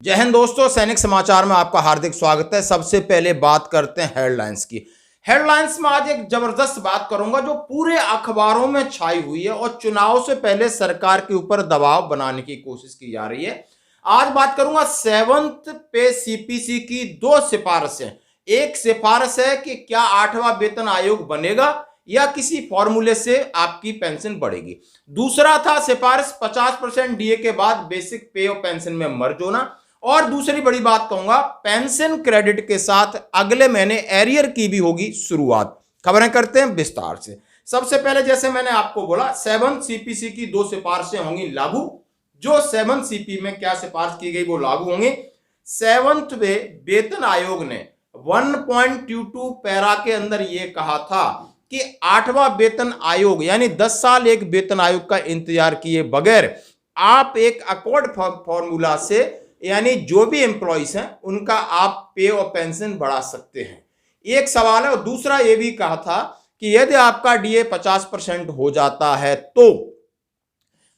जय हिंद दोस्तों, सैनिक समाचार में आपका हार्दिक स्वागत है। सबसे पहले बात करते हैं हेडलाइंस की। हेडलाइंस में आज एक जबरदस्त बात करूंगा जो पूरे अखबारों में छाई हुई है और चुनाव से पहले सरकार के ऊपर दबाव बनाने की कोशिश की जा रही है। आज बात करूंगा 7th पे सीपीसी की दो सिफारिशें। एक सिफारिश है कि क्या 8वां वेतन आयोग बनेगा या किसी फॉर्मूले से आपकी पेंशन बढ़ेगी। दूसरा था सिफारिश 50% डीए के बाद बेसिक पे और पेंशन में मर्ज होना। और दूसरी बड़ी बात कहूंगा, पेंशन क्रेडिट के साथ अगले महीने एरियर की भी होगी शुरुआत। खबरें करते हैं विस्तार से। सबसे पहले जैसे मैंने आपको बोला 7 सीपीसी की दो सिफारिशें होंगी लागू। जो 7 सीपी में क्या सिफारिश की गई वो लागू होंगी। 7th वेतन आयोग ने 1.22 पैरा के अंदर यह कहा था कि 8वां वेतन आयोग यानी 10 साल एक वेतन आयोग का इंतजार किए बगैर आप एक अकॉर्ड फॉर्मूला से यानी जो भी एम्प्लॉइज हैं उनका आप पे और पेंशन बढ़ा सकते हैं। एक सवाल है। और दूसरा ये भी कहा था कि यदि आपका डीए 50% हो जाता है तो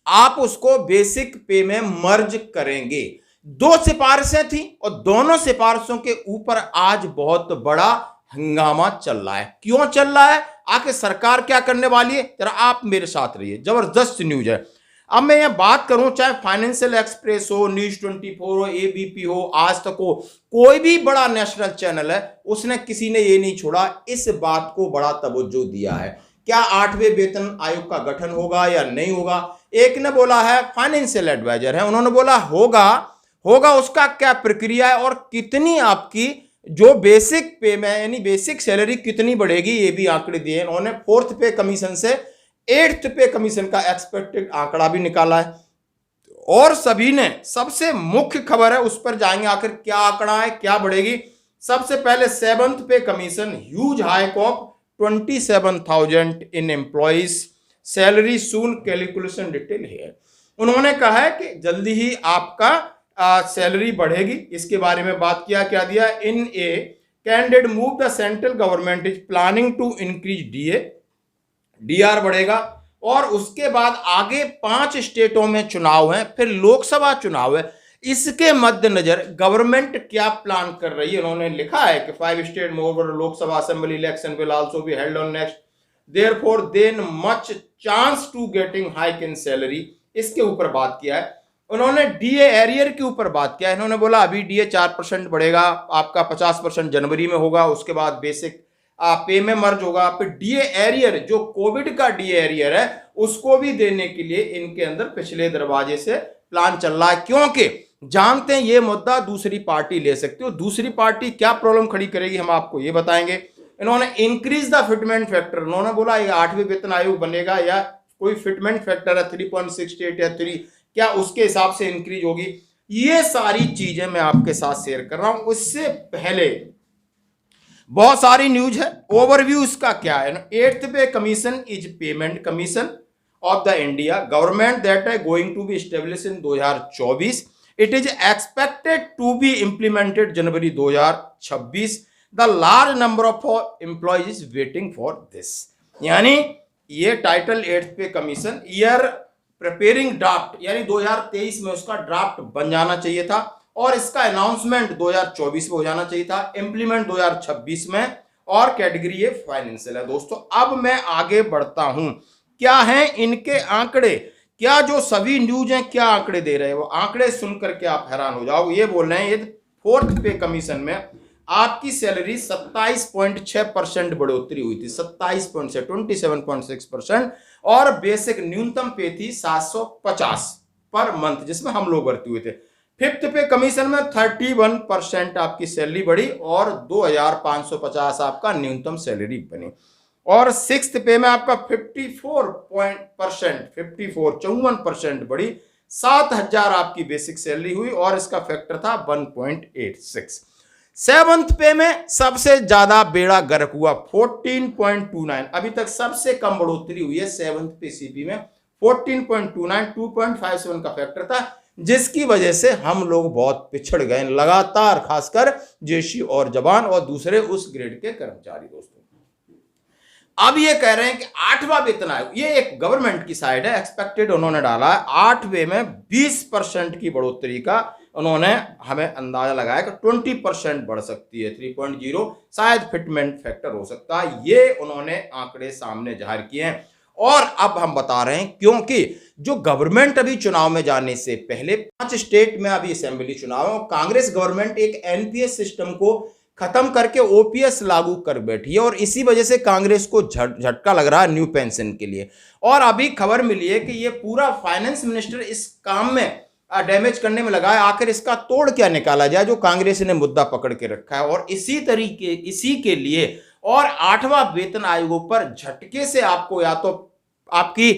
आप उसको बेसिक पे में मर्ज करेंगे। दो सिफारिशें थी और दोनों सिफारिशों के ऊपर आज बहुत बड़ा हंगामा चल रहा है। क्यों चल रहा है, आखिर सरकार क्या करने वाली है, जरा आप मेरे साथ रहिए। जबरदस्त न्यूज है। अब मैं यह बात करूं, चाहे फाइनेंशियल एक्सप्रेस हो, न्यूज 24 हो, एबीपी हो, आज तक हो, कोई भी बड़ा नेशनल चैनल है, उसने किसी ने ये नहीं छोड़ा, इस बात को बड़ा तवज्जो दिया है। क्या 8वें वेतन आयोग का गठन होगा या नहीं होगा। एक ने बोला है, फाइनेंशियल एडवाइजर है, उन्होंने बोला होगा उसका क्या प्रक्रिया है और कितनी आपकी जो बेसिक पे में यानी बेसिक सैलरी कितनी बढ़ेगी, ये भी आंकड़े दिए। उन्होंने 4th पे कमीशन से 8th पे कमीशन का एक्सपेक्टेड आंकड़ा भी निकाला है। और सभी ने सबसे मुख्य खबर है उस पर जाएंगे, आखिर क्या आंकड़ा है, क्या बढ़ेगी। सबसे पहले 7th पे commission huge hike of 27,000 in employees salary soon calculation detail है। उन्होंने कहा है कि जल्दी ही आपका सैलरी बढ़ेगी। इसके बारे में बात किया, क्या दिया, in a candidate move the central government is planning to increase DR बढ़ेगा। और उसके बाद आगे 5 स्टेटों में चुनाव हैं, फिर लोकसभा चुनाव है। इसके मद्देनजर गवर्नमेंट क्या प्लान कर रही है, उन्होंने लिखा है कि 5 state more Lok Sabha assembly election will also be held on next, therefore then much chance to getting hike in salary. इसके ऊपर बात किया है। उन्होंने डीए एरियर के ऊपर बात किया है। इन्होंने बोला अभी डीए 4% बढ़ेगा, आपका 50% जनवरी में होगा, उसके बाद बेसिक पे में मर्ज होगा, फिर डीए एरियर जो कोविड का डीए एरियर है उसको भी देने के लिए इनके अंदर पिछले दरवाजे से प्लान चल रहा है। क्योंकि जानते हैं ये मुद्दा दूसरी पार्टी ले सकती है। दूसरी पार्टी क्या प्रॉब्लम खड़ी करेगी हम आपको ये बताएंगे। इन्होंने इंक्रीज द फिटमेंट फैक्टर, उन्होंने बोला ये 8वें वेतन आयोग बनेगा या कोई फिटमेंट फैक्टर है 3.68 या 3, क्या उसके हिसाब से इंक्रीज होगी। ये सारी चीजें मैं आपके साथ शेयर कर रहा हूं। उससे पहले बहुत सारी न्यूज है, ओवरव्यू इसका क्या है। 8th pay commission is payment commission of the India government that है going to be establish in 2024। It is expected to be implemented January 2026। The large number of employees is waiting for this. यानी ये title 8th pay commission year preparing draft यानी 2023 में उसका draft बन जाना चाहिए था और इसका अनाउंसमेंट 2024 में हो जाना चाहिए था, इंप्लीमेंट 2026 में, और कैटेगरी ये फाइनेंशियल है। दोस्तों अब मैं आगे बढ़ता हूं, क्या है इनके आंकड़े, क्या जो सभी न्यूज हैं क्या आंकड़े दे रहे हैं, वो आंकड़े सुनकर के आप हैरान हो जाओ। ये बोल रहे हैं यदि 4th पे कमीशन में आपकी सैलरी 27.6% बढ़ोतरी हुई थी, 27.6% और बेसिक न्यूनतम पे थी 750 पर मंथ जिसमें हम लोग भर्ती हुए थे। 5th पे कमीशन में 31% आपकी सैलरी बढ़ी और 2,550 आपका न्यूनतम सैलरी बनी। और 6th पे में आपका 54% बढ़ी, 7,000 आपकी बेसिक सैलरी हुई और इसका फैक्टर था 1.86। 7th पे में सबसे ज्यादा बेड़ा गर्क हुआ 14.29, अभी तक सबसे कम बढ़ोतरी हुई है 7th पे सीपी में 14.29, 2.57 का फैक्टर था, जिसकी वजह से हम लोग बहुत पिछड़ गए लगातार, खासकर जेसी और जवान और दूसरे उस ग्रेड के कर्मचारी। दोस्तों अब ये कह रहे हैं कि 8वां वेतन आयोग, ये एक गवर्नमेंट की साइड है, एक्सपेक्टेड उन्होंने डाला है 8वें में 20% की बढ़ोतरी का उन्होंने हमें अंदाजा लगाया कि 20% बढ़ सकती है। 3.0 शायद फिटमेंट फैक्टर हो सकता है, ये उन्होंने आंकड़े सामने जाहिर किए हैं। और अब हम बता रहे हैं क्योंकि जो गवर्नमेंट अभी चुनाव में जाने से पहले 5 स्टेट में अभी असेंबली चुनाव है और कांग्रेस गवर्नमेंट एक एनपीएस सिस्टम को खत्म करके ओपीएस लागू कर बैठी है और इसी वजह से कांग्रेस को झटका लग रहा है न्यू पेंशन के लिए। और अभी खबर मिली है कि ये पूरा फाइनेंस मिनिस्टर इस काम में डैमेज करने में लगा है। आखिर इसका तोड़ क्या निकाला जाए जो कांग्रेस ने मुद्दा पकड़ के रखा है। और इसी के लिए और 8वां वेतन आयोगों पर झटके से आपको या तो आपकी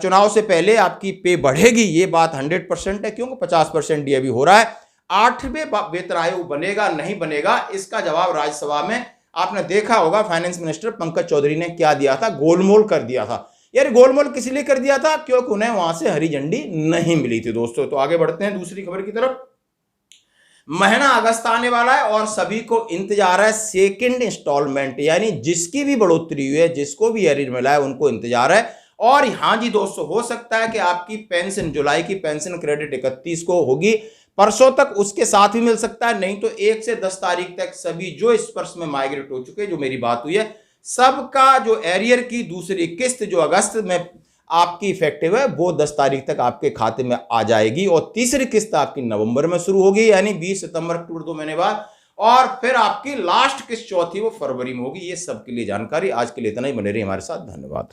चुनाव से पहले आपकी पे बढ़ेगी, ये बात 100% है, क्योंकि 50% ये अभी हो रहा है। 8वें वेतन आयोग बनेगा नहीं बनेगा, इसका जवाब राज्यसभा में आपने देखा होगा फाइनेंस मिनिस्टर पंकज चौधरी ने क्या दिया था, गोलमोल कर दिया था। यार गोलमोल किस लिए कर दिया था? क्योंकि उन्हें वहां से हरी झंडी नहीं मिली थी दोस्तों। तो आगे बढ़ते हैं दूसरी खबर की तरफ। महीना अगस्त आने वाला है और सभी को इंतजार है सेकंड इंस्टॉलमेंट, यानी जिसकी भी बढ़ोतरी हुई है, जिसको भी अरियर मिला है, उनको इंतजार है। और हाँ जी दोस्तों, हो सकता है कि आपकी पेंशन, जुलाई की पेंशन क्रेडिट 31 को होगी, परसों तक उसके साथ भी मिल सकता है, नहीं तो 1 से 10 तारीख तक सभी जो इस वर्ष में माइग्रेट हो चुके, जो मेरी बात हुई है, सबका जो एरियर की दूसरी किस्त जो अगस्त में आपकी इफेक्टिव है वो 10 तारीख तक आपके खाते में आ जाएगी और तीसरी किस्त आपकी नवंबर में शुरू होगी, यानी 20 सितंबर अक्टूबर 2 महीने बाद, और फिर आपकी लास्ट किस्त चौथी वो फरवरी में होगी। ये सबके लिए जानकारी। आज के लिए इतना ही, बने रहिए हमारे साथ, धन्यवाद।